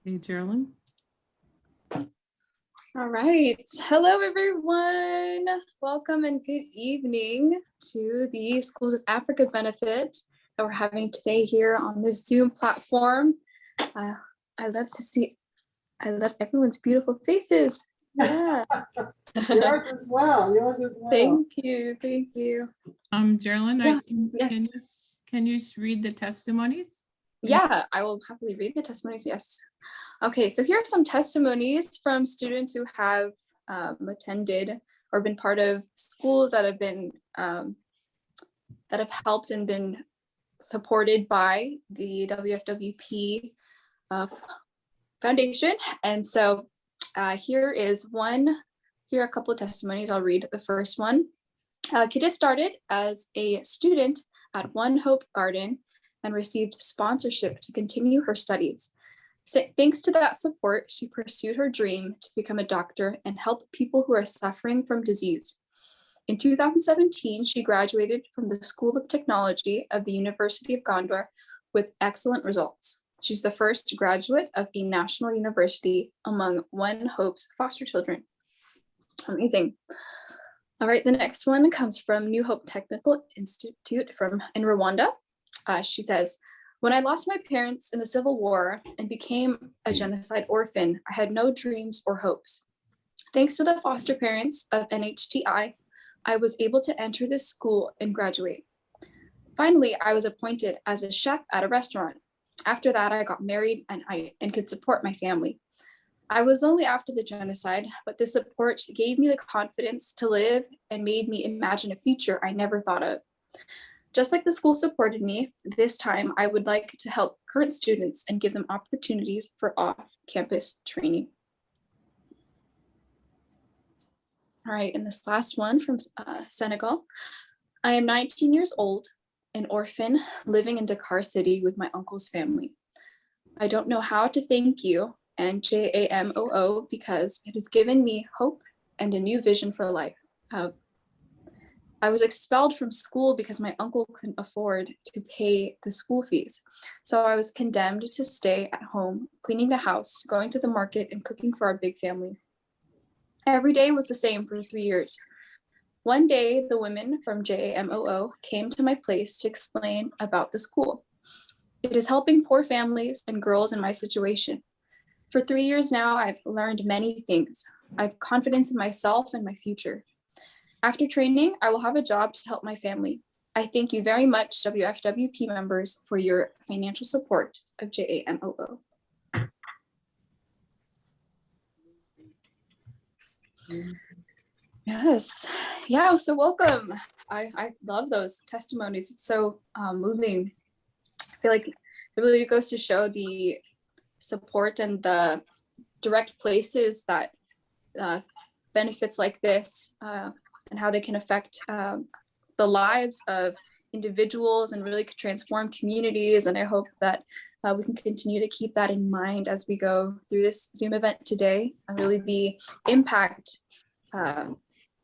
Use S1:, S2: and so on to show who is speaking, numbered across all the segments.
S1: Hey, Geraldine.
S2: All right. Hello, everyone. Welcome and good evening to the Schools of Africa benefit that we're having today here on this Zoom platform. I love everyone's beautiful faces. Yeah.
S3: Yours as well. Yours as well.
S2: Thank you. Thank you.
S1: Geraldine,
S2: Yeah, yes.
S1: can you read the testimonies?
S2: Yeah, I will happily read the testimonies. Yes. Okay, so here are some testimonies from students who have attended or been part of schools that have been that have helped and been supported by the WFWP Foundation. And so here are a couple of testimonies. I'll read the first one. Kida started as a student at One Hope Garden and received sponsorship to continue her studies. So thanks to that support, she pursued her dream to become a doctor and help people who are suffering from disease. In 2017, she graduated from the School of Technology of the University of Gondar with excellent results. She's the first graduate of a national university among One Hope's foster children. Amazing. All right, the next one comes from New Hope Technical Institute in Rwanda. She says, when I lost my parents in the Civil War and became a genocide orphan, I had no dreams or hopes. Thanks to the foster parents of NHTI, I was able to enter this school and graduate. Finally, I was appointed as a chef at a restaurant. After that, I got married and could support my family. I was only after the genocide, but the support gave me the confidence to live and made me imagine a future I never thought of. Just like the school supported me, this time I would like to help current students and give them opportunities for off-campus training. All right, and this last one from Senegal. I am 19 years old, an orphan living in Dakar City with my uncle's family. I don't know how to thank you and JAMOO because it has given me hope and a new vision for life. I was expelled from school because my uncle couldn't afford to pay the school fees. So I was condemned to stay at home, cleaning the house, going to the market, and cooking for our big family. Every day was the same for 3 years. One day, the women from JAMOO came to my place to explain about the school. It is helping poor families and girls in my situation. For 3 years now, I've learned many things. I have confidence in myself and my future. After training, I will have a job to help my family. I thank you very much, WFWP members, for your financial support of JAMOO. Yes, yeah, so welcome. I love those testimonies. It's so moving. I feel like it really goes to show the support and the direct places that benefits like this and how they can affect the lives of individuals and really transform communities. And I hope that we can continue to keep that in mind as we go through this Zoom event today, and really the impact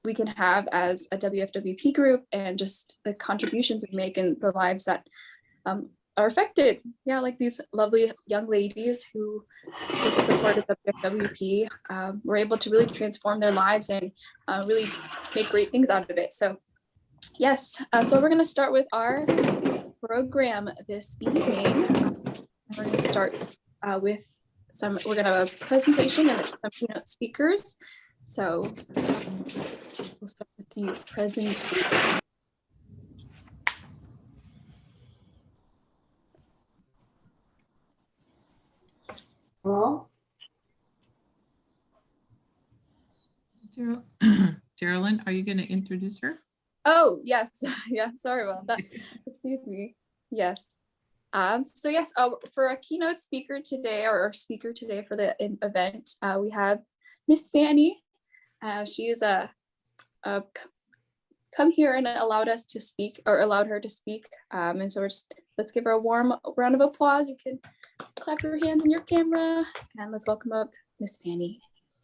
S2: we can have as a WFWP group and just the contributions we make in the lives that are affected. Yeah, like these lovely young ladies who, with the support of WFWP, were able to really transform their lives and really make great things out of it. So yes, so we're gonna start with our program this evening. We're gonna start with we're gonna have a presentation and some keynote speakers. So we'll start with the presentation.
S3: Hello?
S1: Geraldine, are you going to introduce her?
S2: Oh, yes. Yeah, sorry about that. Excuse me. Yes. So yes, for a keynote speaker today, or our speaker today for the event, we have Miss Fanny. She is come here and allowed us to speak, or allowed her to speak. And so let's give her a warm round of applause. You can clap your hands in your camera, and let's welcome up Miss Fanny.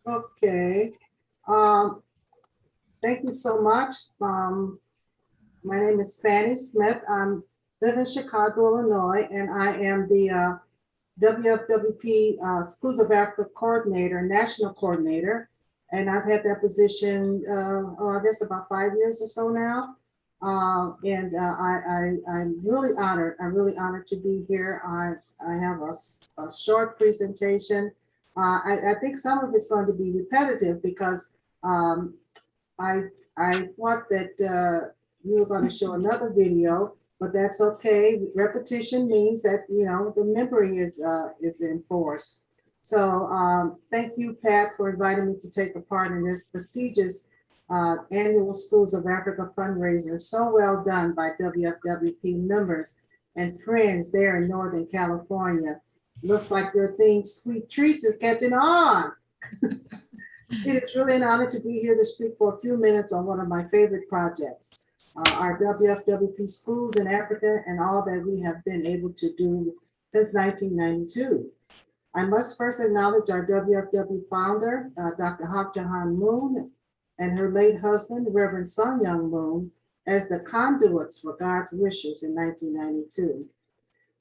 S3: Okay. Thank you so much. My name is Fanny Smith. I live in Chicago, Illinois, and I am the WFWP Schools of Africa Coordinator, National Coordinator. And I've had that position, I guess about 5 years or so now. I'm really honored. I'm really honored to be here. I have a short presentation. I think some of it's going to be repetitive because I thought that you were going to show another video, but that's okay. Repetition means that, you know, the memory is enforced. So thank you, Pat, for inviting me to take a part in this prestigious annual Schools of Africa fundraiser. So well done by WFWP members and friends there in Northern California. Looks like your theme, Sweet Treats, is catching on. It is really an honor to be here to speak for a few minutes on one of my favorite projects, our WFWP Schools in Africa and all that we have been able to do since 1992. I must first acknowledge our WFW founder, Dr. Hak Jahan Moon, and her late husband, Reverend Sun Young Moon, as the conduits for God's wishes in 1992.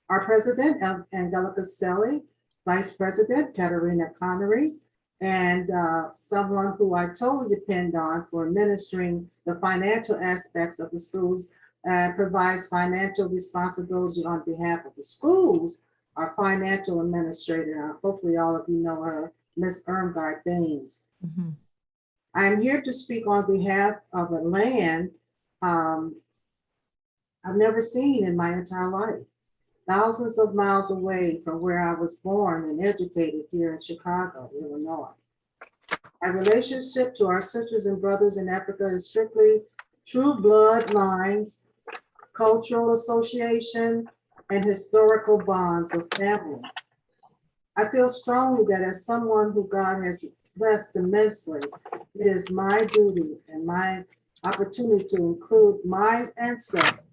S3: Our president, Angelica Selly, vice president, Katarina Connery, and someone who I totally depend on for administering the financial aspects of the schools, provides financial responsibility on behalf of the schools, our financial administrator. Hopefully all of you know her, Ms. Irmgard Baines.
S1: Mm-hmm.
S3: I'm here to speak on behalf of a land I've never seen in my entire life. Thousands of miles away from where I was born and educated here in Chicago, Illinois. Our relationship to our sisters and brothers in Africa is strictly true blood lines, cultural association, and historical bonds of family. I feel strongly that as someone who God has blessed immensely, it is my duty and my opportunity to include my ancestors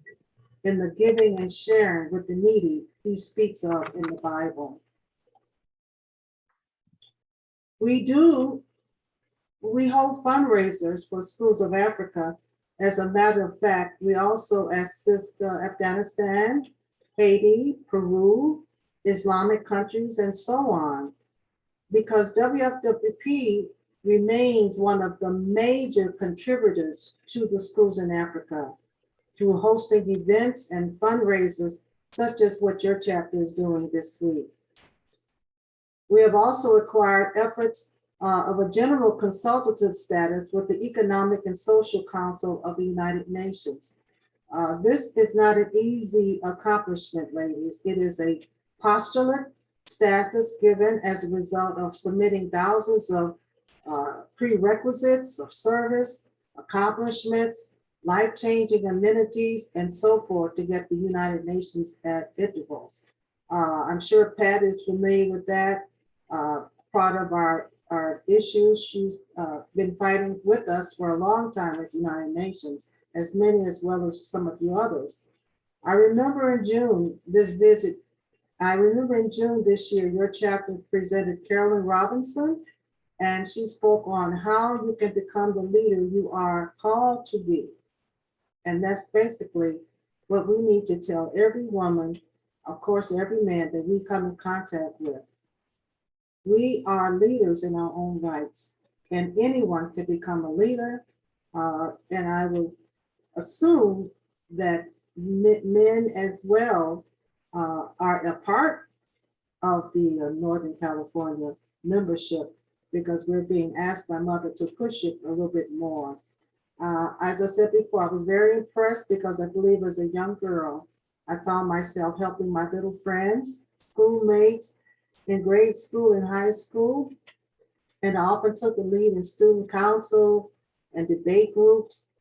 S3: in the giving and sharing with the needy he speaks of in the Bible. We hold fundraisers for Schools of Africa. As a matter of fact, we also assist Afghanistan, Haiti, Peru, Islamic countries, and so on. Because WFWP remains one of the major contributors to the Schools in Africa through hosting events and fundraisers such as what your chapter is doing this week. We have also acquired efforts of a general consultative status with the Economic and Social Council of the United Nations. This is not an easy accomplishment, ladies. It is a postulate status given as a result of submitting thousands of prerequisites of service, accomplishments, life-changing amenities, and so forth to get the United Nations at intervals. I'm sure Pat is familiar with that. Part of our issues, she's been fighting with us for a long time at the United Nations, as many as well as some of you others. I remember in June this year, your chapter presented Carolyn Robinson, and she spoke on how you can become the leader you are called to be. And that's basically what we need to tell every woman, of course, every man that we come in contact with. We are leaders in our own rights, and anyone can become a leader. And I will assume that men as well are a part of the Northern California membership, because we're being asked by Mother to push it a little bit more. As I said before, I was very impressed because I believe as a young girl, I found myself helping my little friends, schoolmates in grade school and high school. And I often took the lead in student council and debate groups.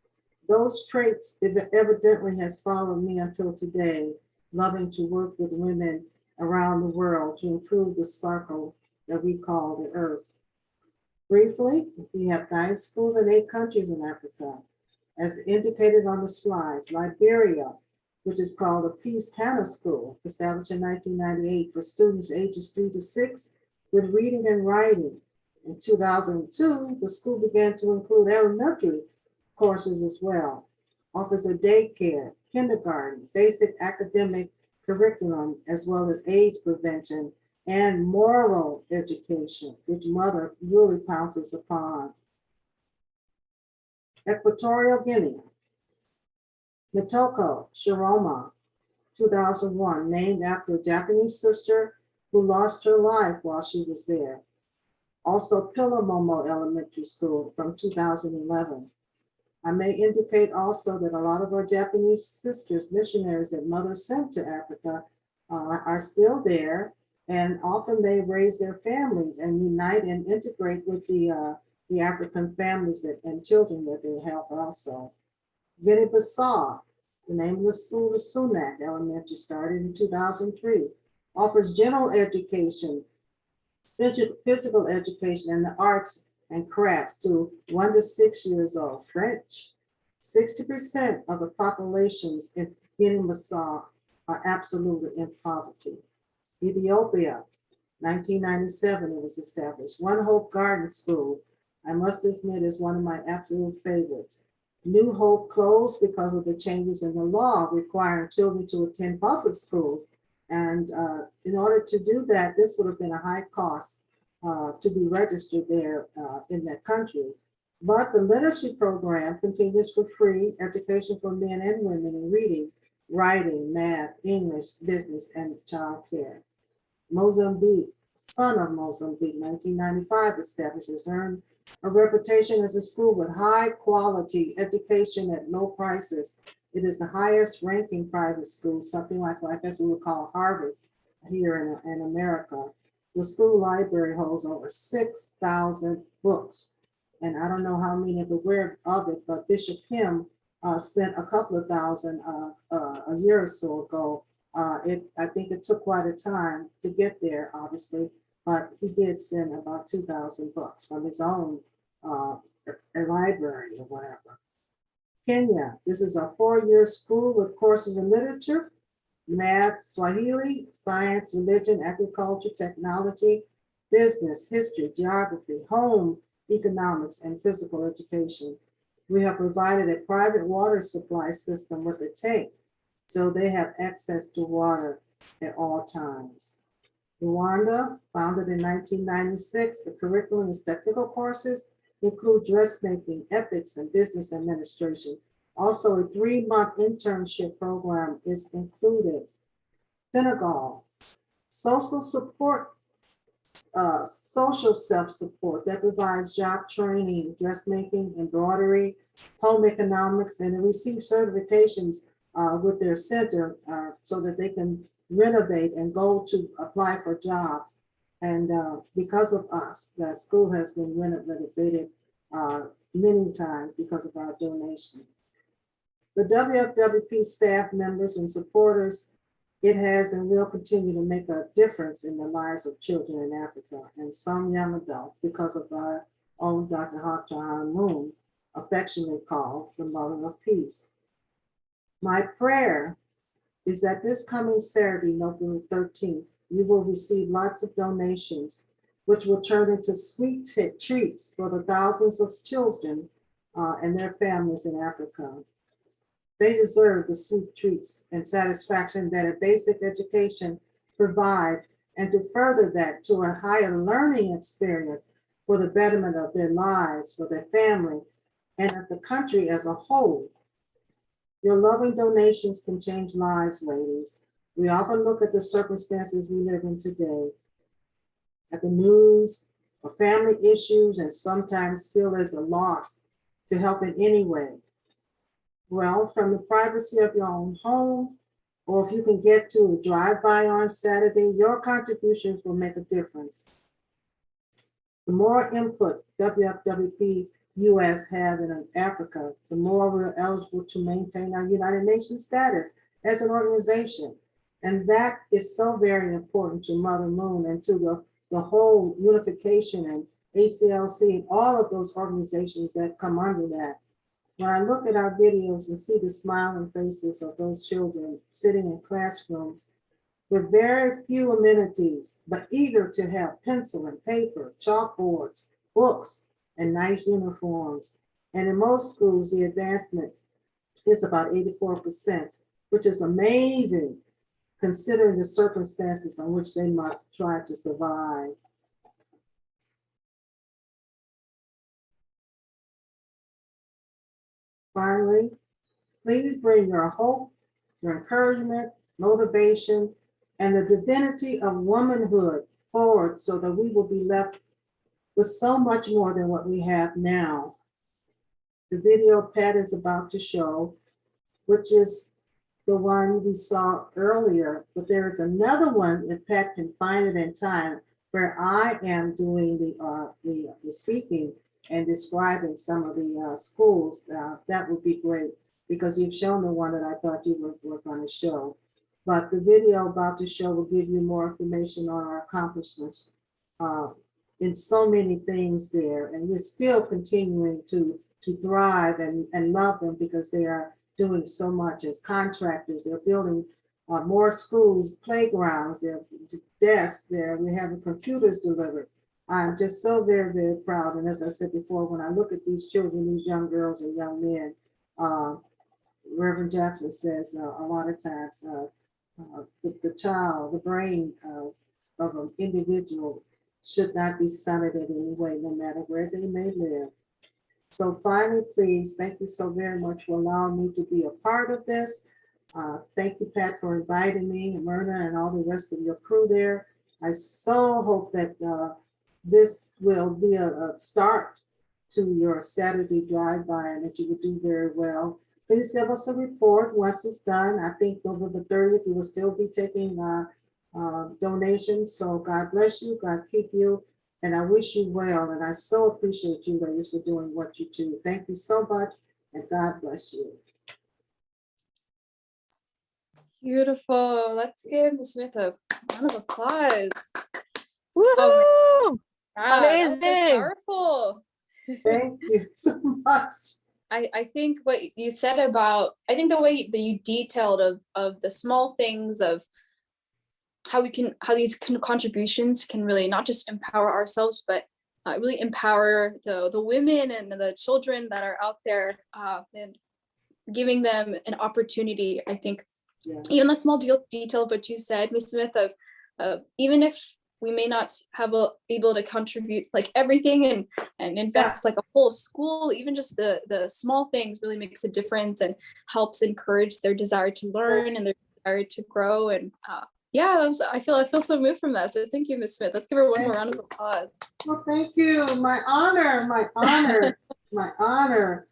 S3: Those traits evidently has followed me until today, loving to work with women around the world to improve the circle that we call the earth. Briefly, we have guidance schools in 8 countries in Africa. As indicated on the slides, Liberia, which is called the Peace Hannah School, established in 1998 for students ages 3 to 6 with reading and writing. In 2002, the school began to include elementary courses as well. Offers a daycare, kindergarten, basic academic curriculum, as well as AIDS prevention and moral education, which mother really pounces upon. Equatorial Guinea, Mitoko Shiroma, 2001, named after a Japanese sister who lost her life while she was there. Also, Pilamomo Elementary School from 2011. I may indicate also that a lot of our Japanese sisters, missionaries that Mother sent to Africa are still there, and often they raise their families and unite and integrate with the African families and children that they help also. Guinea-Bissau, the name of the school is Sunak Elementary, started in 2003, offers general education, physical education, and the arts and crafts to 1 to 6 years old. French. 60% of the populations in Guinea-Bissau are absolutely in poverty. Ethiopia, 1997 it was established. One Hope Garden School, I must admit, is one of my absolute favorites. New Hope closed because of the changes in the law requiring children to attend public schools. And in order to do that, this would have been a high cost to be registered there in that country. But the literacy program continues for free education for men and women in reading, writing, math, English, business, and child care. Mozambique, son of Mozambique, 1995 establishes, earned a reputation as a school with high quality education at low prices. It is the highest ranking private school, something like as we would call Harvard here in America. The school library holds over 6,000 books. And I don't know how many are aware of it, but Bishop Kim sent a couple of thousand a year or so ago. I think it took quite a time to get there, obviously, but he did send about 2,000 books from his own library or whatever. Kenya, this is a 4-year school with courses in literature, math, Swahili, science, religion, agriculture, technology, business, history, geography, home, economics, and physical education. We have provided a private water supply system with a tank, so they have access to water at all times. Rwanda, founded in 1996, the curriculum and technical courses include dressmaking, ethics, and business administration. Also, a 3-month internship program is included. Senegal, social self-support that provides job training, dressmaking, embroidery, home economics, and they receive certifications with their center so that they can renovate and go to apply for jobs. And because of us, the school has been renovated many times because of our donation. The WFWP staff members and supporters, it has and will continue to make a difference in the lives of children in Africa and some young adults because of our own Dr. Hawk Moon, affectionately called the Mother of Peace. My prayer is that this coming Saturday, November 13th, you will receive lots of donations, which will turn into sweet treats for the thousands of children and their families in Africa. They deserve the sweet treats and satisfaction that a basic education provides, and to further that to a higher learning experience for the betterment of their lives, for their family, and of the country as a whole. Your loving donations can change lives, ladies. We often look at the circumstances we live in today, at the news, or family issues, and sometimes feel as a loss to help in any way. Well, from the privacy of your own home, or if you can get to a drive-by on Saturday, your contributions will make a difference. The more input WFWP US have in Africa, the more we're eligible to maintain our United Nations status as an organization. And that is so very important to Mother Moon and to the whole unification and ACLC and all of those organizations that come under that. When I look at our videos and see the smiling faces of those children sitting in classrooms with very few amenities, but eager to have pencil and paper, chalkboards, books, and nice uniforms. And in most schools, the advancement is about 84%, which is amazing considering the circumstances in which they must try to survive. Finally, please bring your hope, your encouragement, motivation, and the divinity of womanhood forward so that we will be left with so much more than what we have now. The video Pat is about to show, which is the one we saw earlier, but there is another one, if Pat can find it in time, where I am doing the speaking and describing some of the schools. That would be great, because you've shown the one that I thought you were going to show. But the video about to show will give you more information on our accomplishments in so many things there. And we're still continuing to thrive and love them, because they are doing so much as contractors. They're building more schools, playgrounds, their desks there. We have computers delivered. I'm just so very, very proud. And as I said before, when I look at these children, these young girls and young men, Reverend Jackson says a lot of times, the child, the brain of an individual should not be stunted in any way, no matter where they may live. So finally, please, thank you so very much for allowing me to be a part of this. Thank you, Pat, for inviting me, and Myrna, and all the rest of your crew there. I so hope that this will be a start to your Saturday drive-by, and that you will do very well. Please give us a report once it's done. I think over the 30th, we will still be taking donations. So God bless you, God keep you, and I wish you well. And I so appreciate you ladies for doing what you do. Thank you so much, and God bless you.
S2: Beautiful. Let's give Ms. Smith a round of applause.
S4: Woohoo!
S2: Wow, that was so
S4: Amazing.
S2: powerful.
S3: Thank you so much.
S2: I think what you said about, I think the way that you detailed of the small things of how these contributions can really not just empower ourselves, but really empower the women and the children that are out there, and giving them an opportunity. I think even the small detail of what you said, Ms. Smith, of even if we may not have able to contribute like everything and invest like a whole school, even just the small things really makes a difference and helps encourage their desire to learn and their desire to grow. And yeah, I feel so moved from that. So thank you, Ms. Smith. Let's give her one more round of applause.
S3: Well, thank you. My honor, my honor, my honor.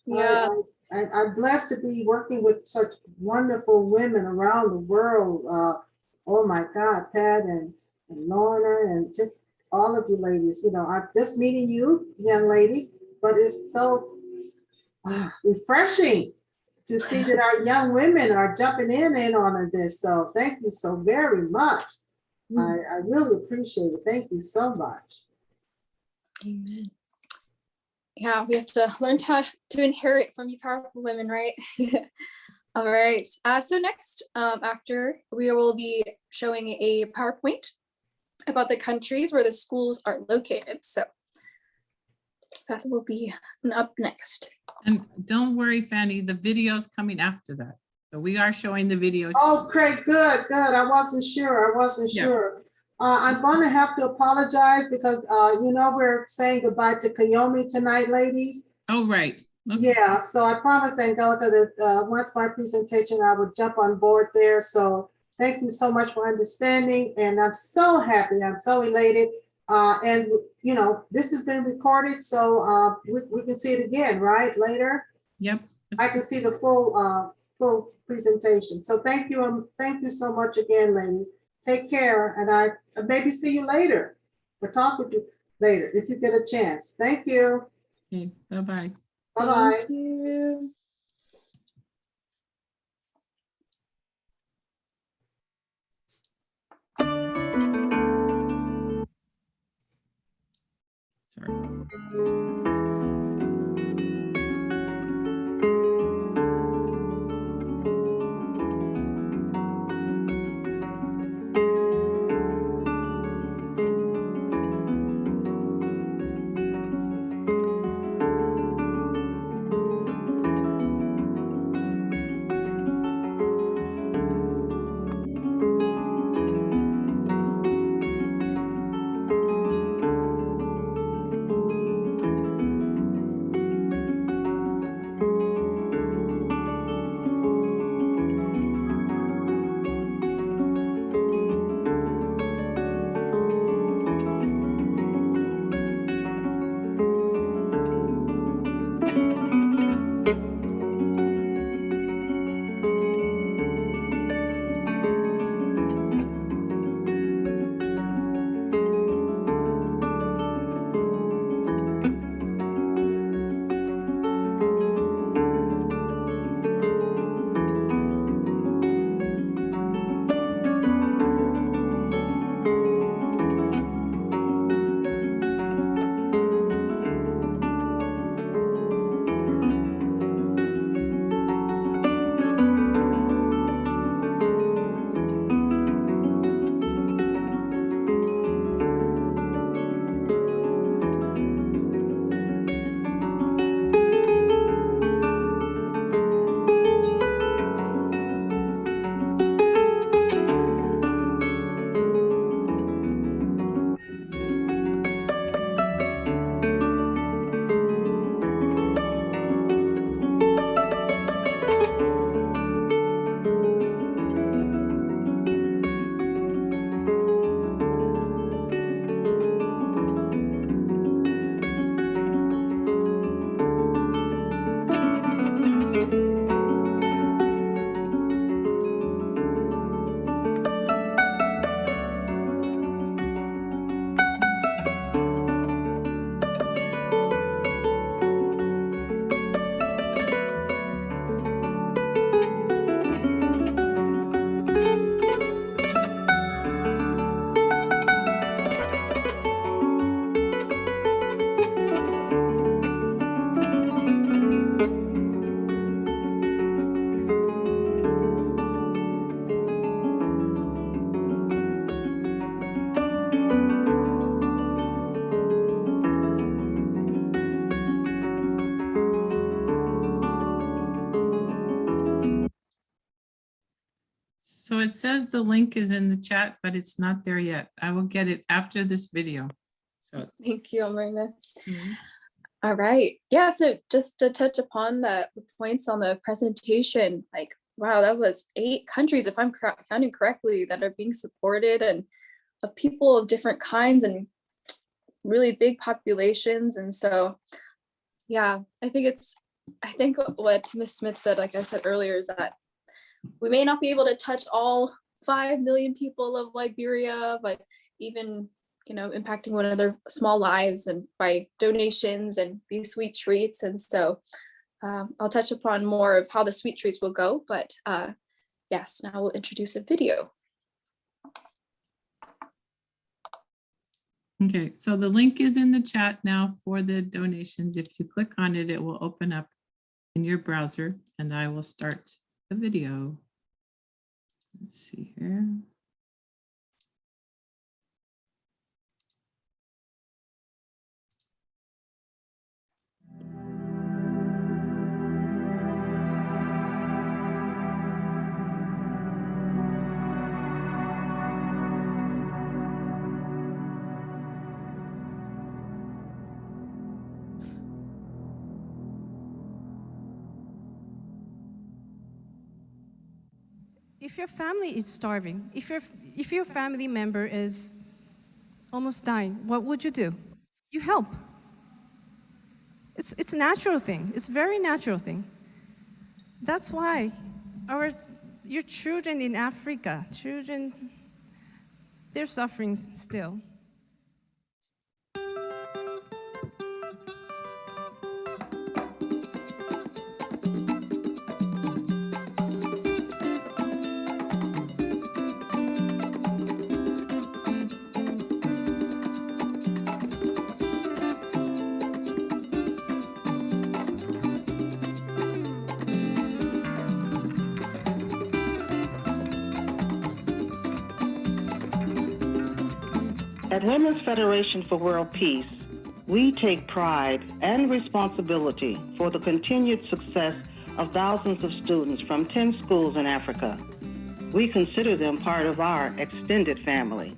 S2: Yeah.
S3: I'm blessed to be working with such wonderful women around the world. Oh my God, Pat and Lorna, and just all of you ladies. You know, I'm just meeting you, young lady, but it's so refreshing to see that our young women are jumping in on this. So thank you so very much. I really appreciate it. Thank you so much.
S2: Amen. Yeah, we have to learn to inherit from you powerful women, right? All right. So next, after we will be showing a PowerPoint about the countries where the schools are located. So that will be up next.
S1: And don't worry, Fanny, the video is coming after that. So we are showing the video.
S3: Oh, great, good. I wasn't sure. I'm going to have to apologize because, we're saying goodbye to Kayomi tonight, ladies.
S1: Oh, right. Okay.
S3: Yeah, so I promised Angelica that once my presentation, I would jump on board there. So thank you so much for understanding. And I'm so happy. I'm so elated. And, this has been recorded, so we can see it again, right, later?
S1: Yep.
S3: I can see the full presentation. So thank you so much again, ladies. Take care, and I maybe see you later or talk with you later if you get a chance. Thank you.
S1: Okay. Bye-bye.
S3: Bye-bye.
S2: Thank you.
S1: Sorry. So it says the link is in the chat, but it's not there yet. I will get it after this video. So
S2: Thank you, Marina. All right. Yeah, so just to touch upon the points on the presentation, like, wow, that was 8 countries, if I'm counting correctly, that are being supported, and of people of different kinds and really big populations. And so, yeah, I think what Ms. Smith said, like I said earlier, is that we may not be able to touch all 5 million people of Liberia, but even, you know, impacting one of their small lives and by donations and these sweet treats. And so I'll touch upon more of how the sweet treats will go, but yes, now we'll introduce a video.
S1: okay, so the link is in the chat now for the donations. If you click on it, it will open up in your browser and I will start the video. Let's see here.
S4: If your family is starving, if your family member is almost dying, what would you do? You help. It's a natural thing. It's a very natural thing. That's why your children in Africa, they're suffering still.
S5: At Women's Federation for World Peace, we take pride and responsibility for the continued success of thousands of students from 10 schools in Africa. We consider them part of our extended family.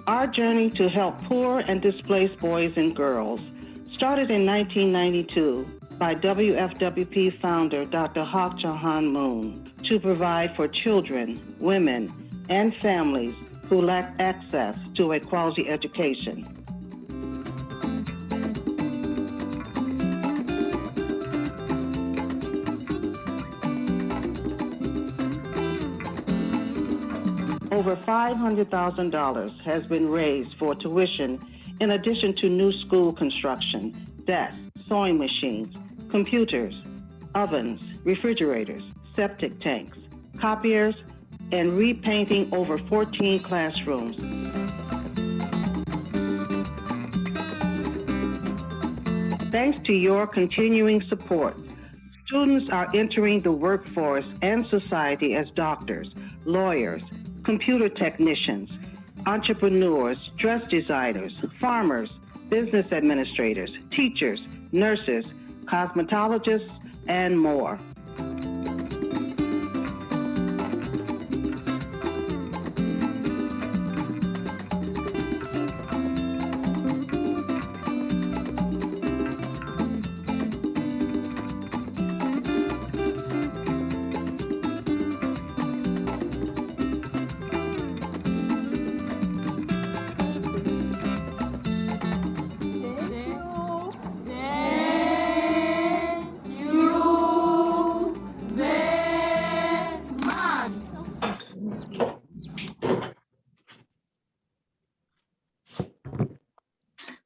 S5: Our journey to help poor and displaced boys and girls started in 1992 by WFWP founder Dr. Hak Jahan Moon to provide for children, women, and families who lack access to a quality education. Over $500,000 has been raised for tuition in addition to new school construction, desks, sewing machines, computers, ovens, refrigerators, septic tanks, copiers, and repainting over 14 classrooms. Thanks to your continuing support, students are entering the workforce and society as doctors, lawyers, computer technicians, entrepreneurs, dress designers, farmers, business administrators, teachers, nurses, cosmetologists, and more.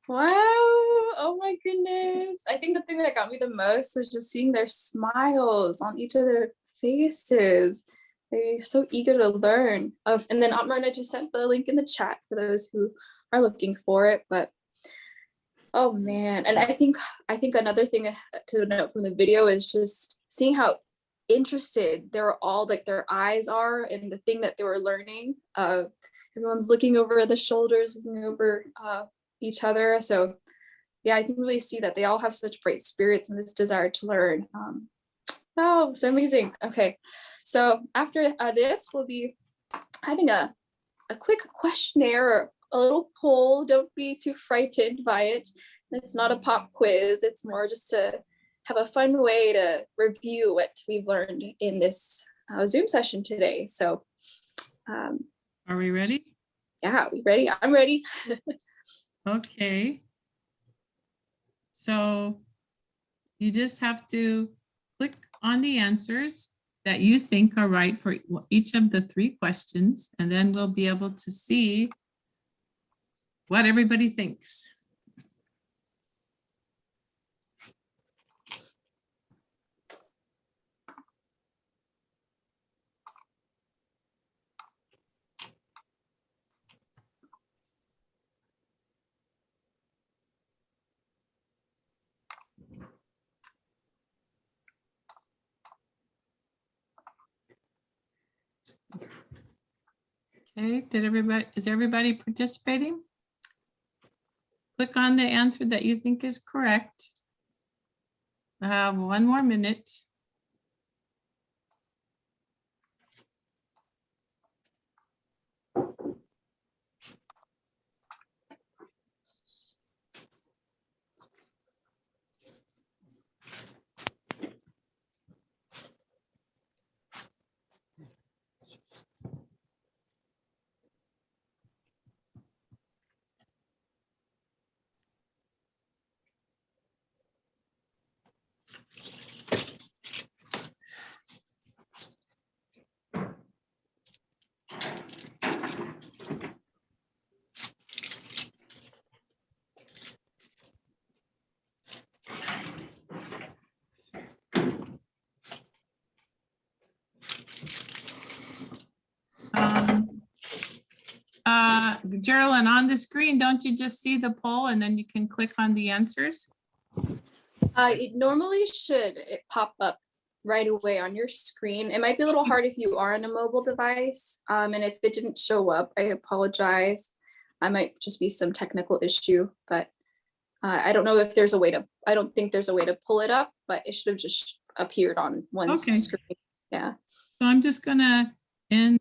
S2: Wow. Oh my goodness. I think the thing that got me the most was just seeing their smiles on each of their faces. They're so eager to learn. And then Aunt Myrna just sent the link in the chat for those who are looking for it. But oh man. And I think another thing to note from the video is just seeing how interested. They're all like, their eyes are in the thing that they were learning. Everyone's looking over the shoulders, looking over each other. So yeah, I can really see that they all have such bright spirits and this desire to learn. Oh, so amazing. Okay, so after this, we'll be having a quick questionnaire or a little poll. Don't be too frightened by it. It's not a pop quiz. It's more just to have a fun way to review what we've learned in this Zoom session today. So
S1: Are we ready?
S2: yeah, we ready? I'm ready.
S1: Okay. So you just have to click on the answers that you think are right for each of the 3 questions, and then we'll be able to see what everybody thinks. Okay, is everybody participating? Click on the answer that you think is correct. I have 1 more minute. Geraldine, on the screen, don't you just see the poll and then you can click on the answers?
S2: It normally should pop up right away on your screen. It might be a little hard if you are on a mobile device. And if it didn't show up, I apologize. I might just be some technical issue, but I don't know if there's a way to, I don't think there's a way to pull it up, but it should have just appeared on one
S1: Okay.
S2: screen. Yeah.
S1: So I'm just gonna end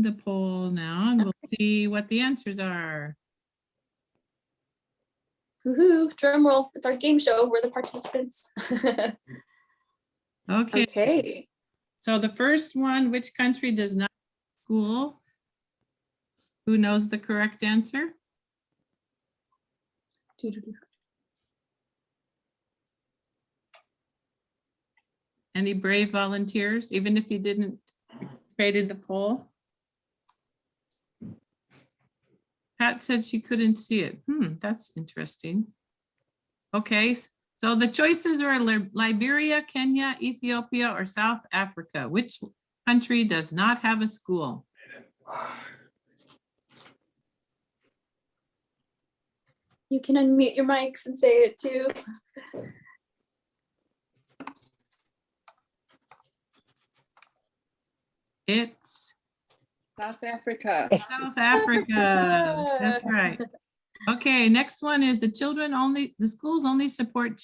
S1: the poll now and we'll see what the answers are.
S2: Woohoo, drum roll. It's our game show. We're the participants.
S1: Okay.
S2: Okay.
S1: So the first one, which country does not have school? Who knows the correct answer? Any brave volunteers, even if you didn't participate in the poll? Pat said she couldn't see it. That's interesting. Okay, so the choices are Liberia, Kenya, Ethiopia, or South Africa. Which country does not have a school?
S2: You can unmute your mics and say it too.
S1: It's
S6: South Africa.
S1: South Africa. That's right. Okay, next one is the schools only support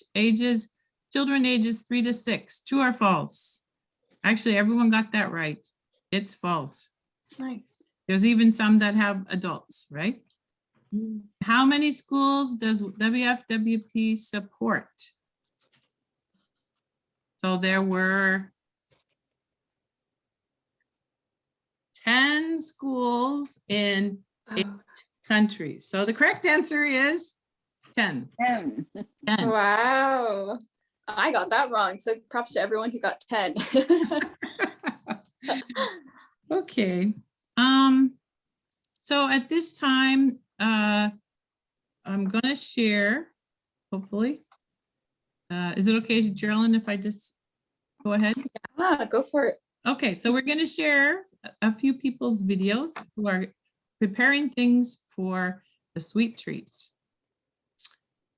S1: children ages 3 to 6. True or false? Actually, everyone got that right. It's false.
S2: Nice.
S1: There's even some that have adults, right? How many schools does WFWP support? So there were 10 schools in 8 countries. So the correct answer is 10. 10.
S2: Wow. I got that wrong. So props to everyone who got 10.
S1: Okay. So at this time, I'm going to share, hopefully. Is it okay, Geraldine, if I just go ahead?
S2: Go for it.
S1: Okay, so we're going to share a few people's videos who are preparing things for the sweet treats.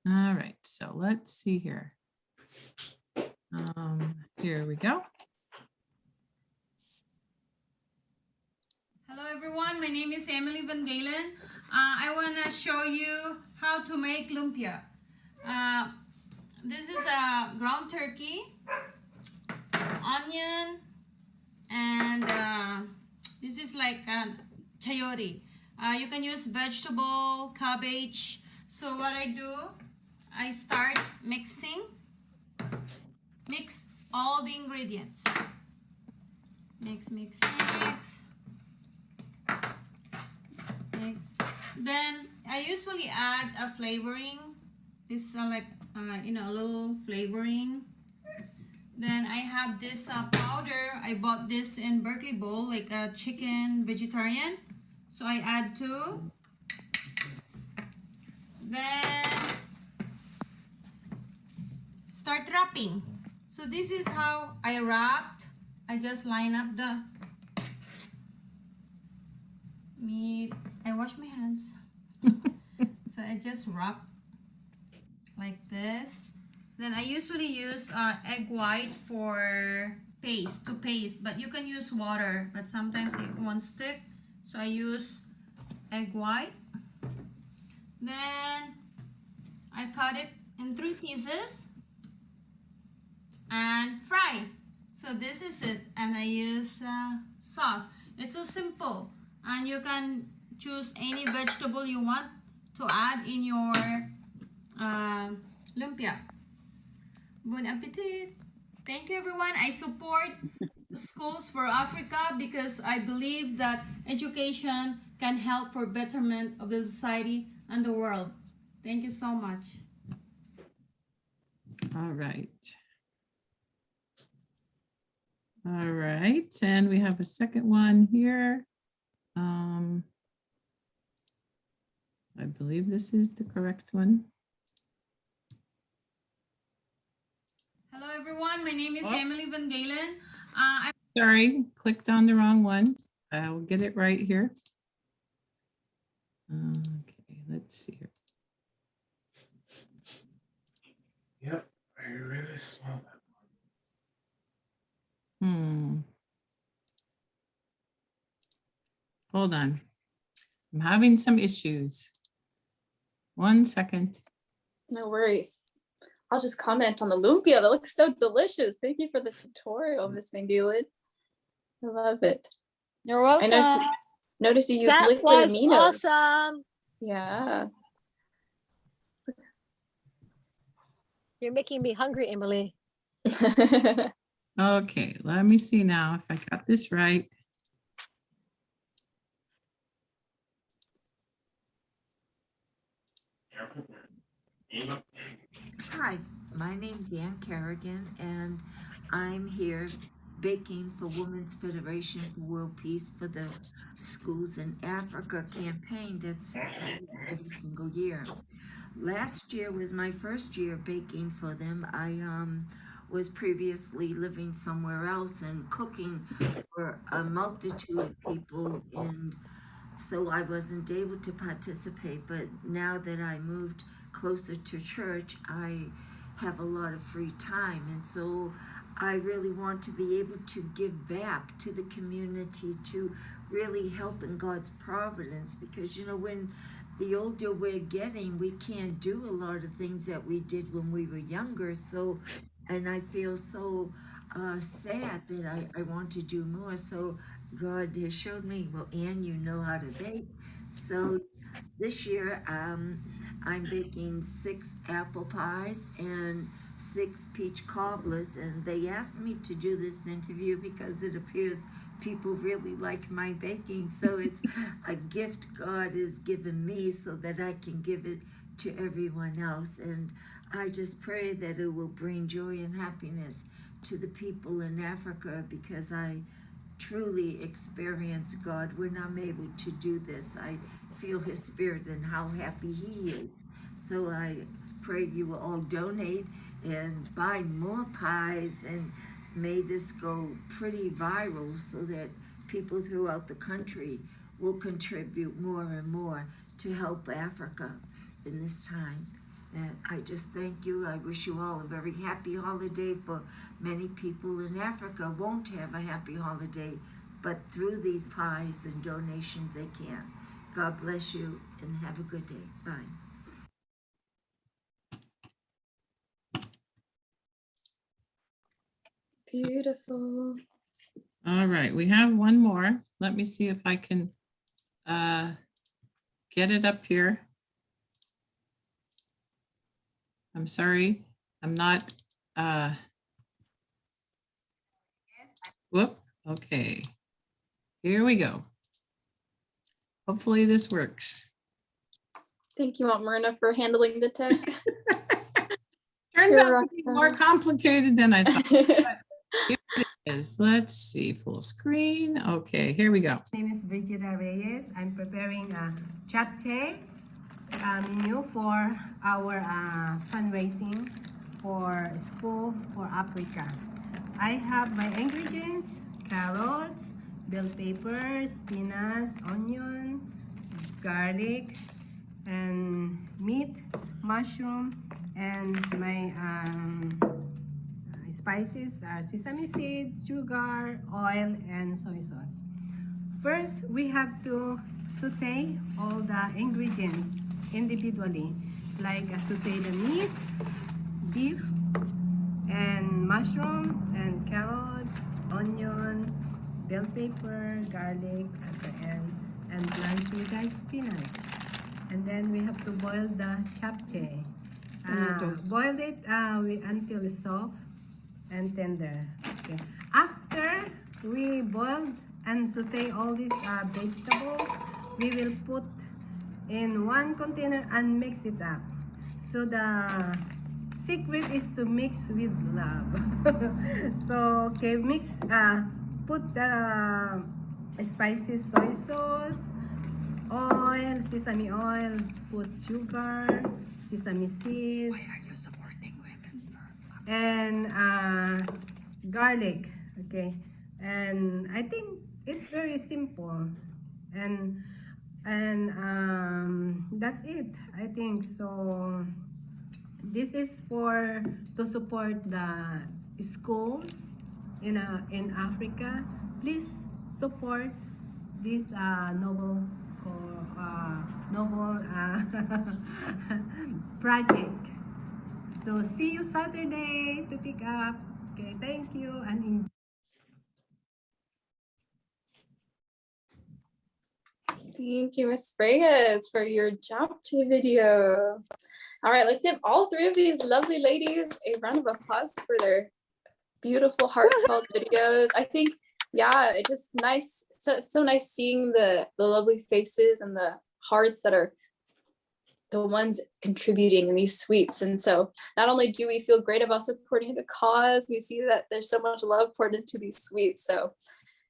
S1: All right, so let's see here. Here we go.
S7: Hello everyone, my name is Emily Van Galen. I want to show you how to make lumpia. This is a ground turkey, onion, and this is like chayote. You can use vegetable, cabbage. So what I do, I start mix all the ingredients. Mix. Then I usually add a flavoring. This like a little flavoring. Then I have this powder. I bought this in Berkeley Bowl, like a chicken vegetarian. So I add 2. Then start wrapping. So this is how I wrapped. I just line up the meat. I wash my hands. So I just wrap like this. Then I usually use egg white for paste, but you can use water, but sometimes it won't stick. So I use egg white. Then I cut it in 3 pieces and fry. So this is it, and I use sauce. It's so simple, and you can choose any vegetable you want to add in your lumpia. Bon appetit! Thank you everyone. I support Schools for Africa because I believe that education can help for betterment of the society and the world. Thank you so much.
S1: All right. All right, and we have a second one here. I believe this is the correct one.
S7: Hello everyone, my name is
S1: Oh.
S7: Emily Van Galen.
S1: Sorry, clicked on the wrong one. I'll get it right here. Okay, let's see here.
S8: Yep, I really saw that.
S1: Hold on. I'm having some issues. 1 second.
S2: No worries. I'll just comment on the lumpia. That looks so delicious. Thank you for the tutorial, Miss Van Galen. I love it.
S9: You're
S2: I
S9: welcome.
S2: notice you use
S9: That
S2: liquid
S9: was
S2: aminos.
S9: awesome.
S2: Yeah.
S9: You're making me hungry, Emily.
S1: Okay, let me see now if I got this right.
S10: Hi, my name's Ann Kerrigan, and I'm here baking for Women's Federation for World Peace for the Schools in Africa campaign that's every single year. Last year was my first year baking for them. I was previously living somewhere else and cooking for a multitude of people, and so I wasn't able to participate. But now that I moved closer to church, I have a lot of free time, and so I really want to be able to give back to the community, to really help in God's providence, because when the older we're getting, we can't do a lot of things that we did when we were younger. So, and I feel so sad that I want to do more. So God has showed me, well, Ann, you know how to bake. So this year, I'm baking 6 apple pies and 6 peach cobblers, and they asked me to do this interview because it appears people really like my baking. So it's a gift God has given me so that I can give it to everyone else. And I just pray that it will bring joy and happiness to the people in Africa, because I truly experience God when I'm able to do this. I feel His Spirit and how happy He is. So I pray you will all donate and buy more pies, and may this go pretty viral so that people throughout the country will contribute more and more to help Africa in this time. And I just thank you. I wish you all a very happy holiday. For many people in Africa won't have a happy holiday, but through these pies and donations they can. God bless you and have a good day. Bye.
S2: Beautiful.
S1: All right, we have one more. Let me see if I can get it up here. I'm sorry, I'm not, whoop, okay. Here we go. Hopefully this works.
S2: Thank you, Aunt Myrna, for handling the tech.
S1: Turns
S2: You're
S1: out to be more complicated than I thought. But here it is. Let's see, full screen. Okay, here we go.
S11: My name is Brigida Reyes. I'm preparing a japchae menu for our fundraising for School for Africa. I have my ingredients: carrots, bell pepper, spinach, onion, garlic, and meat, mushroom, and my spices are sesame seed, sugar, oil, and soy sauce. First, we have to saute all the ingredients individually, like saute the meat, beef, and mushroom, and carrots, onion, bell pepper, garlic at the end, and blanch with the spinach. And then we have to boil the japchae. Boil it until it's soft and tender. Okay. After we boiled and saute all these vegetables, we will put in one container and mix it up. So the secret is to mix with love. So okay, mix. Put the spices, soy sauce, oil, sesame oil. Put sugar, sesame seed. Why are you supporting women? And garlic. Okay, and I think it's very simple, and that's it. I think so. This is to support the schools in Africa. Please support this noble project. So see you Saturday to pick up. Okay, thank you and
S2: Thank you, Miss Reyes, for your japchae video. All right, let's give all three of these lovely ladies a round of applause for their beautiful, heartfelt videos. I think, yeah, it's just nice, so nice seeing the lovely faces and the hearts that are the ones contributing in these sweets. And so not only do we feel great about supporting the cause, we see that there's so much love poured into these sweets. So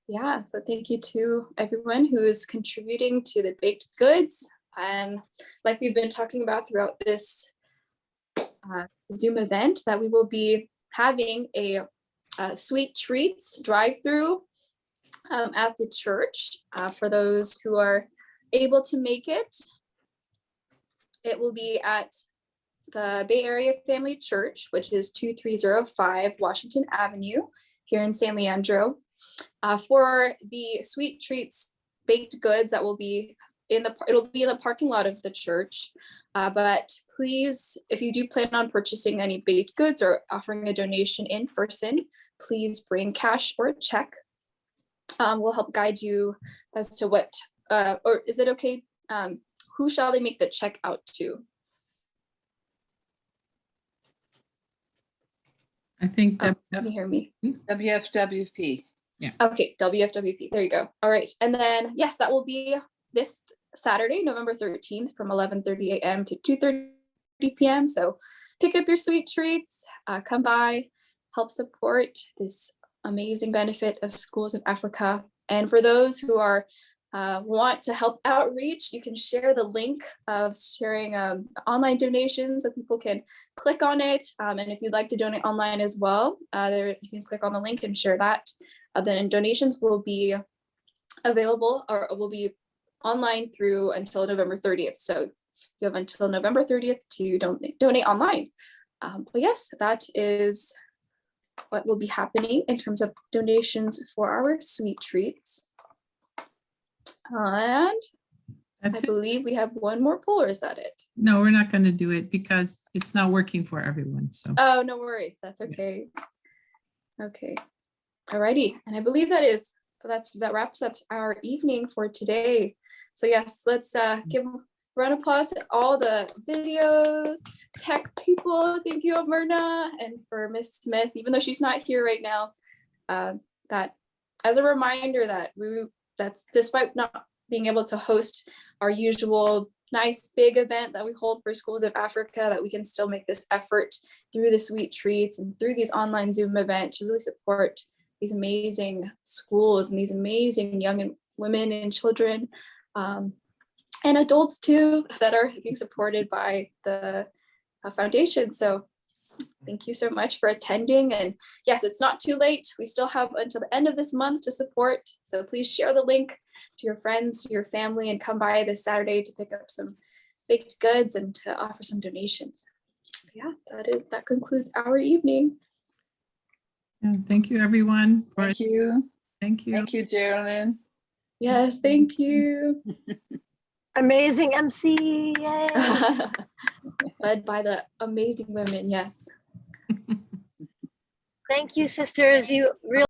S2: yeah, so thank you to everyone who is contributing to the baked goods. And like we've been talking about throughout this Zoom event, that we will be having a sweet treats drive-through at the church for those who are able to make it. It will be at the Bay Area Family Church, which is 2305 Washington Avenue here in San Leandro. For the sweet treats baked goods that will be it'll be in the parking lot of the church. But please, if you do plan on purchasing any baked goods or offering a donation in person, please bring cash or a check. We'll help guide you as to what, or is it okay? Who shall they make the check out to?
S1: I think
S2: can you hear me?
S6: WFWP.
S1: Yeah.
S2: Okay, WFWP. There you go. All right. And then, yes, that will be this Saturday, November 13th from 11:30 a.m. to 2:30 p.m. So pick up your sweet treats, come by, help support this amazing benefit of Schools of Africa. And for those who are want to help outreach, you can share the link of sharing online donations so people can click on it. And if you'd like to donate online as well, there you can click on the link and share that. Then donations will be available or will be online through until November 30th. So You have until November 30th to donate online. But yes, that is what will be happening in terms of donations for our sweet treats. And
S1: That's
S2: I
S1: it.
S2: believe we have one more poll, or is that it?
S1: No, we're not going to do it because it's not working for everyone. So
S2: Oh, no worries. That's okay. Okay. Alrighty. And I believe that wraps up our evening for today. So yes, let's give a round of applause to all the videos, tech people. Thank you, Myrna, and for Miss Smith, even though she's not here right now. That as a reminder that's despite not being able to host our usual nice big event that we hold for Schools of Africa, that we can still make this effort through the sweet treats and through these online Zoom events to really support these amazing schools and these amazing young women and children and adults too that are being supported by the foundation. So thank you so much for attending. And yes, it's not too late. We still have until the end of this month to support. So please share the link to your friends, to your family, and come by this Saturday to pick up some baked goods and to offer some donations. Yeah, that concludes our evening.
S1: yeah, thank you, everyone.
S6: Thank you.
S1: Thank you.
S6: Thank you, Geraldine.
S2: Yes, thank you.
S9: Amazing MC. Yay.
S2: Led by the amazing women, yes.
S9: Thank you, sisters. You really